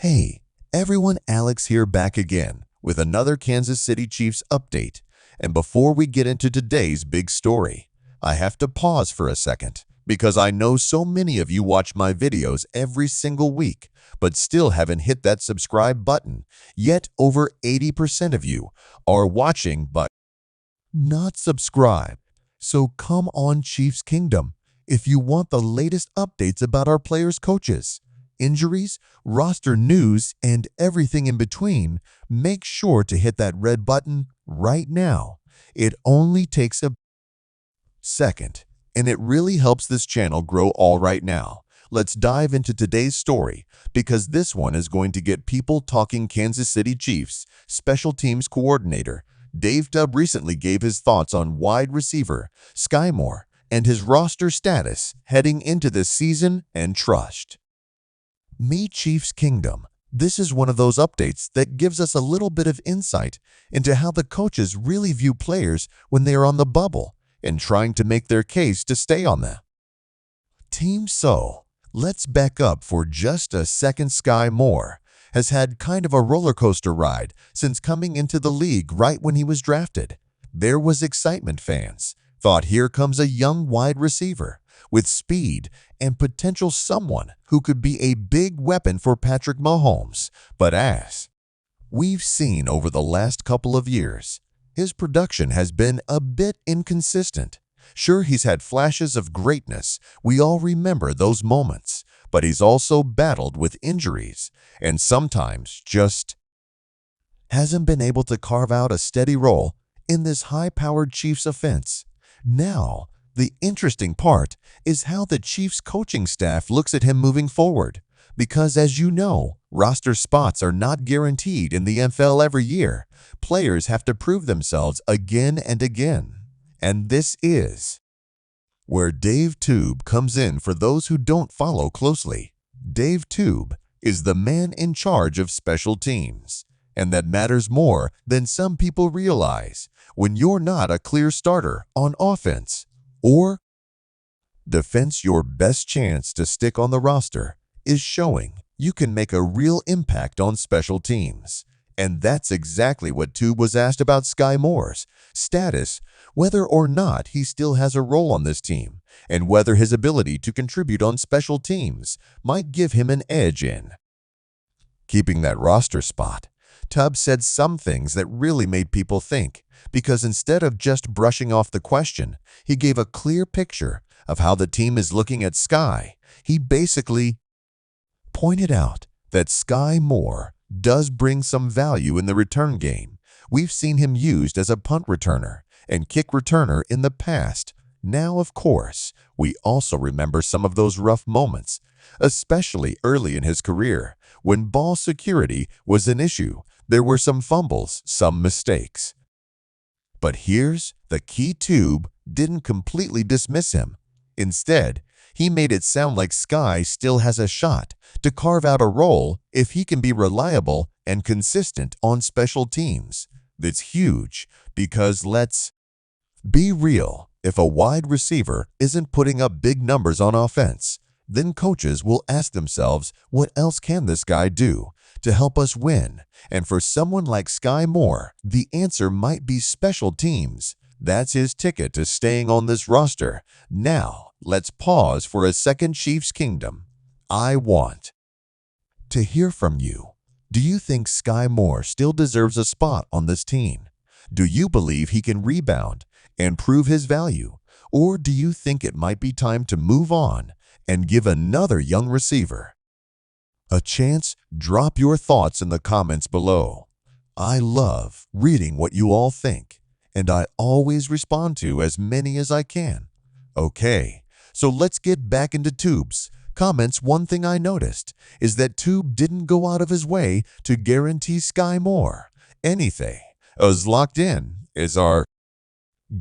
Hey, everyone, Alex here back again with another Kansas City Chiefs update. And before we get into today's big story, I have to pause for a second because I know so many of you watch my videos every single week, but still haven't hit that subscribe button. Yet over 80% of you are watching but not subscribed. So come on, Chiefs Kingdom, if you want the latest updates about our players, coaches, injuries, roster news, and everything in between, make sure to hit that red button right now. It only takes a second, and it really helps this channel grow. All right, now, let's dive into today's story because this one is going to get people talking. Kansas City Chiefs Special Teams Coordinator Dave Toub recently gave his thoughts on wide receiver Skyy Moore and his roster status heading into this season and trust. Me, Chiefs Kingdom, this is one of those updates that gives us a little bit of insight into how the coaches really view players when they are on the bubble and trying to make their case to stay on the team. So, let's back up for just a second. Skyy Moore has had kind of a roller coaster ride since coming into the league. Right when he was drafted, there was excitement. Fans thought, here comes a young wide receiver with speed and potential, someone who could be a big weapon for Patrick Mahomes. But as we've seen over the last couple of years, his production has been a bit inconsistent. Sure, he's had flashes of greatness, we all remember those moments, but he's also battled with injuries and sometimes just hasn't been able to carve out a steady role in this high-powered Chiefs offense. Now, the interesting part is how the Chiefs coaching staff looks at him moving forward, because as you know, roster spots are not guaranteed in the NFL every year. Players have to prove themselves again and again. And this is where Dave Toub comes in. For those who don't follow closely, Dave Toub is the man in charge of special teams, and that matters more than some people realize. When you're not a clear starter on offense or defense, your best chance to stick on the roster is showing you can make a real impact on special teams. And that's exactly what Toub was asked about Skyy Moore's status, whether or not he still has a role on this team, and whether his ability to contribute on special teams might give him an edge in keeping that roster spot. Toub said some things that really made people think, because instead of just brushing off the question, he gave a clear picture of how the team is looking at Skyy. He basically pointed out that Skyy Moore does bring some value in the return game. We've seen him used as a punt returner and kick returner in the past. Now, of course, we also remember some of those rough moments, especially early in his career, when ball security was an issue. There were some fumbles, some mistakes. But here's the key: Toub didn't completely dismiss him. Instead, he made it sound like Skyy still has a shot to carve out a role if he can be reliable and consistent on special teams. That's huge, because let's be real, if a wide receiver isn't putting up big numbers on offense, then coaches will ask themselves, what else can this guy do to help us win? And for someone like Skyy Moore, the answer might be special teams. That's his ticket to staying on this roster. Now, let's pause for a second. Chiefs Kingdom, I want to hear from you. Do you think Skyy Moore still deserves a spot on this team? Do you believe he can rebound and prove his value? Or do you think it might be time to move on and give another young receiver a chance? Drop your thoughts in the comments below. I love reading what you all think, and I always respond to as many as I can. Okay, so let's get back into Toub's comments. One thing I noticed is that Toub didn't go out of his way to guarantee Skyy Moore anything. As locked in is our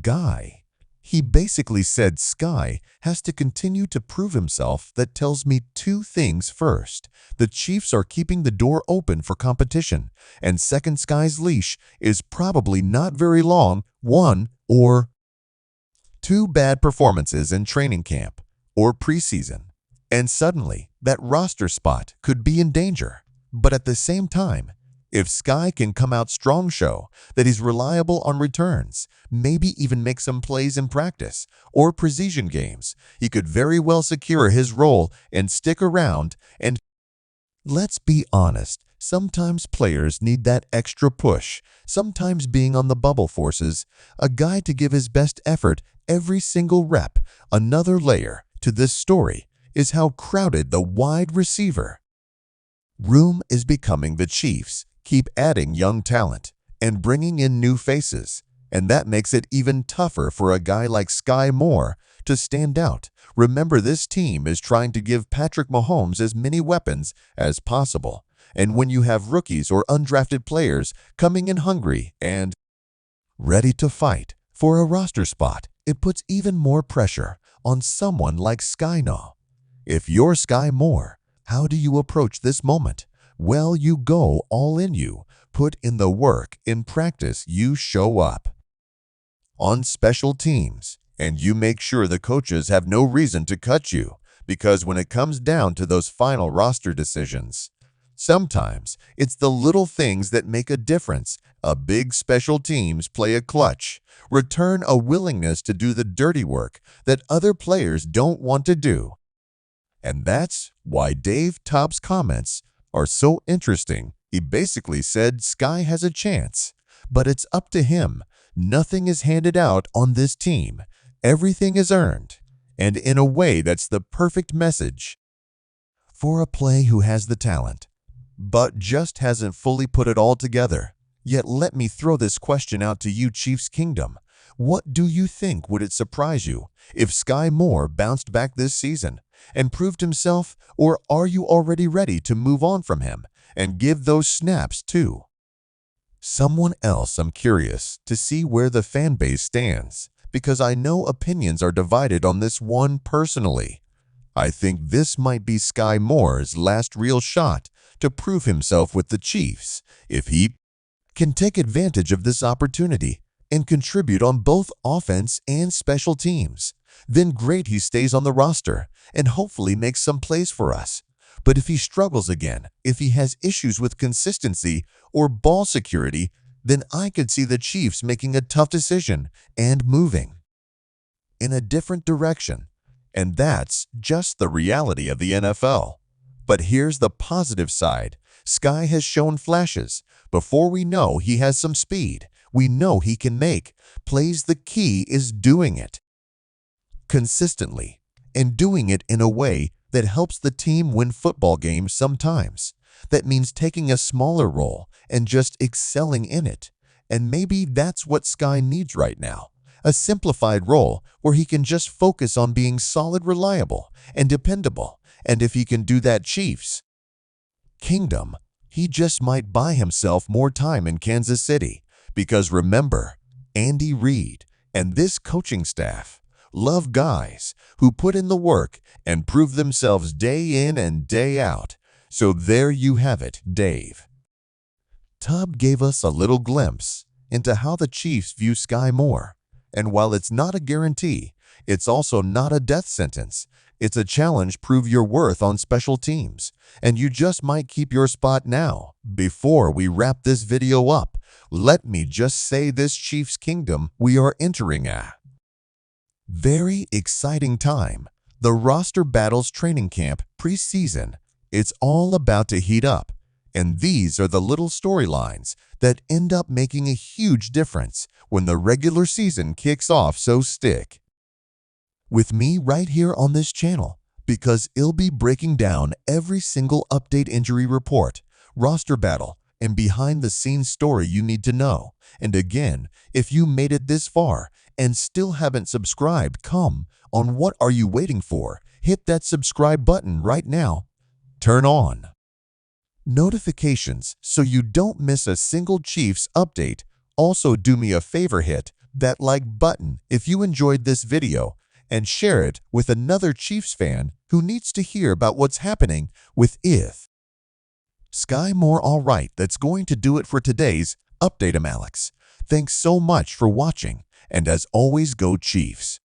guy. He basically said Skyy has to continue to prove himself. That tells me two things. First, the Chiefs are keeping the door open for competition, and second, Skyy's leash is probably not very long. One or two bad performances in training camp or preseason, and suddenly that roster spot could be in danger. But at the same time, if Skyy can come out strong, show that he's reliable on returns, maybe even make some plays in practice or precision games, he could very well secure his role and stick around. And let's be honest, sometimes players need that extra push. Sometimes being on the bubble forces a guy to give his best effort every single rep. Another layer to this story is how crowded the wide receiver room is becoming. The Chiefs keep adding young talent and bringing in new faces, and that makes it even tougher for a guy like Skyy Moore to stand out. Remember, this team is trying to give Patrick Mahomes as many weapons as possible, and when you have rookies or undrafted players coming in hungry and ready to fight for a roster spot, it puts even more pressure on someone like Skyy Moore. If you're Skyy Moore, how do you approach this moment? Well, you go all in. You put in the work. In practice, you show up on special teams, and you make sure the coaches have no reason to cut you, because when it comes down to those final roster decisions, sometimes it's the little things that make a difference. A big special teams play a clutch return, a willingness to do the dirty work that other players don't want to do. And that's why Dave Toub's comments are so interesting. He basically said Skyy has a chance, but it's up to him. Nothing is handed out on this team. Everything is earned. And in a way, that's the perfect message for a player who has the talent, but just hasn't fully put it all together. Yet let me throw this question out to you, Chiefs Kingdom. What do you think? Would it surprise you if Skyy Moore bounced back this season and proved himself, or are you already ready to move on from him and give those snaps to someone else? I'm curious to see where the fan base stands, because I know opinions are divided on this one. Personally, I think this might be Skyy Moore's last real shot to prove himself with the Chiefs. If he can take advantage of this opportunity and contribute on both offense and special teams, then great, he stays on the roster and hopefully makes some plays for us. But if he struggles again, if he has issues with consistency or ball security, then I could see the Chiefs making a tough decision and moving in a different direction. And that's just the reality of the NFL. But here's the positive side. Skyy has shown flashes. Before we know he has some speed, we know he can make plays. The key is doing it consistently and doing it in a way that helps the team win football games. Sometimes that means taking a smaller role and just excelling in it. And maybe that's what Skyy needs right now. A simplified role where he can just focus on being solid, reliable, and dependable. And if he can do that, Chiefs Kingdom, he just might buy himself more time in Kansas City. Because remember, Andy Reid and this coaching staff love guys who put in the work and prove themselves day in and day out. So there you have it. Dave Toub gave us a little glimpse into how the Chiefs view Skyy Moore. And while it's not a guarantee, it's also not a death sentence. It's a challenge. Prove your worth on special teams, and you just might keep your spot now. Before we wrap this video up, let me just say this, Chiefs Kingdom, we are entering a very exciting time. The roster battles, training camp, preseason, it's all about to heat up. And these are the little storylines that end up making a huge difference when the regular season kicks off. So stick with me right here on this channel, because I'll be breaking down every single update, injury report, roster battle, and behind-the-scenes story you need to know. And again, if you made it this far and still haven't subscribed, come on, what are you waiting for? Hit that subscribe button right now. Turn on notifications so you don't miss a single Chiefs update. Also, do me a favor, hit that like button if you enjoyed this video, and share it with another Chiefs fan who needs to hear about what's happening with Skyy Moore. All right, that's going to do it for today's update. I'm Alex. Thanks so much for watching, and as always, go Chiefs.